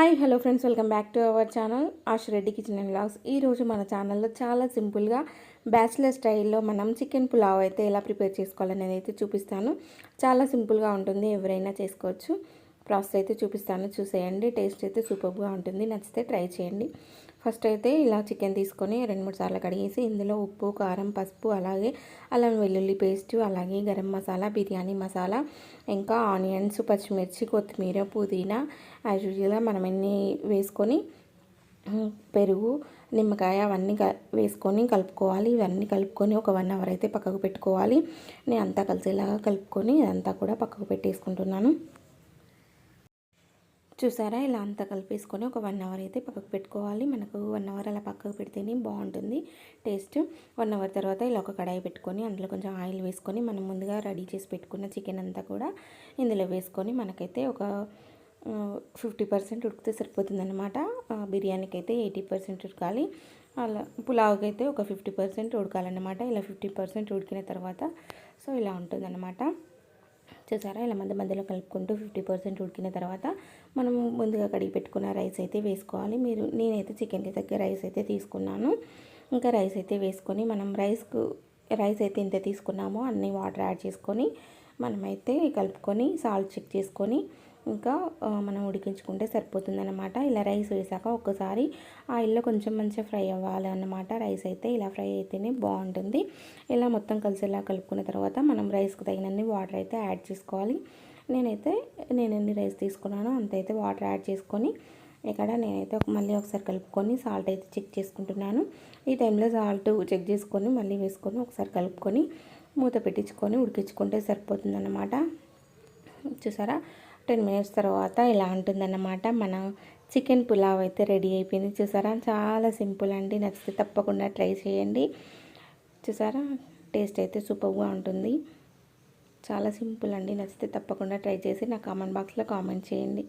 Hi hello friends, welcome back to our channel ash Reddy kitchen and vlogs. ఈరోజు మన ఛానల్లో చాలా సింపుల్గా బ్యాచిలర్ స్టైల్లో మనం చికెన్ పులావ్ అయితే ఎలా ప్రిపేర్ చేసుకోవాలనేది అయితే చూపిస్తాను. చాలా సింపుల్గా ఉంటుంది, ఎవరైనా చేసుకోవచ్చు. ప్రాసెస్ అయితే చూపిస్తాను, చూసేయండి. టేస్ట్ అయితే సూపర్గా ఉంటుంది, నచ్చితే ట్రై చేయండి. ఫస్ట్ అయితే ఇలా చికెన్ తీసుకొని 2-3 సార్లు కడిగేసి ఇందులో ఉప్పు, కారం, పసుపు, అలాగే అల్లం వెల్లుల్లి పేస్ట్, అలాగే గరం మసాలా, బిర్యానీ మసాలా, ఇంకా ఆనియన్స్, పచ్చిమిర్చి, కొత్తిమీర, పుదీనా యాజ్ యూజువల్గా మనం ఎన్ని వేసుకొని పెరుగు, నిమ్మకాయ అవన్నీ వేసుకొని కలుపుకోవాలి. ఇవన్నీ కలుపుకొని ఒక 1 అవర్ అయితే పక్కకు పెట్టుకోవాలి. నేను అంతా కలిసేలాగా కలుపుకొని అదంతా కూడా పక్కకు పెట్టేసుకుంటున్నాను. చూసారా, ఇలా అంతా కలిపేసుకొని ఒక 1 అవర్ అయితే పక్కకు పెట్టుకోవాలి. మనకు 1 అవర్ అలా పక్కకు పెడితేనే బాగుంటుంది టేస్ట్. 1 అవర్ తర్వాత ఇలా ఒక కడాయి పెట్టుకొని అందులో కొంచెం ఆయిల్ వేసుకొని మనం ముందుగా రెడీ చేసి పెట్టుకున్న చికెన్ అంతా కూడా ఇందులో వేసుకొని మనకైతే ఒక 50% ఉడికితే సరిపోతుందన్నమాట. బిర్యానీకి అయితే 80% ఉడకాలి, అలా పులావ్కి అయితే ఒక 50% ఉడకాలన్నమాట. ఇలా 50% ఉడికిన తర్వాత సో ఇలా ఉంటుందన్నమాట. చూసారా, ఇలా మధ్యలో కలుపుకుంటూ 50% ఉడికిన తర్వాత మనం ముందుగా కడిగి పెట్టుకున్న రైస్ అయితే వేసుకోవాలి. నేనైతే చికెన్కి తగ్గ రైస్ అయితే తీసుకున్నాను. ఇంకా రైస్ అయితే వేసుకొని మనం రైస్ అయితే ఇంత తీసుకున్నామో అన్ని వాటర్ యాడ్ చేసుకొని మనమైతే కలుపుకొని సాల్ట్ చెక్ చేసుకొని ఇంకా మనం ఉడికించుకుంటే సరిపోతుందన్నమాట. ఇలా రైస్ వేసాక ఒక్కసారి ఆయిల్లో కొంచెం మంచిగా ఫ్రై అవ్వాలి అన్నమాట. రైస్ అయితే ఇలా ఫ్రై అయితేనే బాగుంటుంది. ఇలా మొత్తం కలిసేలా కలుపుకున్న తర్వాత మనం రైస్కి తగినన్ని వాటర్ అయితే యాడ్ చేసుకోవాలి. నేను ఎన్ని రైస్ తీసుకున్నానో అంతైతే వాటర్ యాడ్ చేసుకొని నేనైతే మళ్ళీ ఒకసారి కలుపుకొని సాల్ట్ అయితే చెక్ చేసుకుంటున్నాను. ఈ టైంలో సాల్ట్ చెక్ చేసుకొని మళ్ళీ వేసుకొని ఒకసారి కలుపుకొని మూత పెట్టించుకొని ఉడికించుకుంటే సరిపోతుందన్నమాట. చూసారా, 10 మినిట్స్ తర్వాత ఇలా ఉంటుందన్నమాట. మన చికెన్ పులావ్ అయితే రెడీ అయిపోయింది. చూసారా, చాలా సింపుల్ అండి. నచ్చితే తప్పకుండా ట్రై చేయండి. చూసారా, టేస్ట్ అయితే సూపర్గా ఉంటుంది. చాలా సింపుల్ అండి. నచ్చితే తప్పకుండా ట్రై చేసి నా కామెంట్ బాక్స్లో కామెంట్ చేయండి.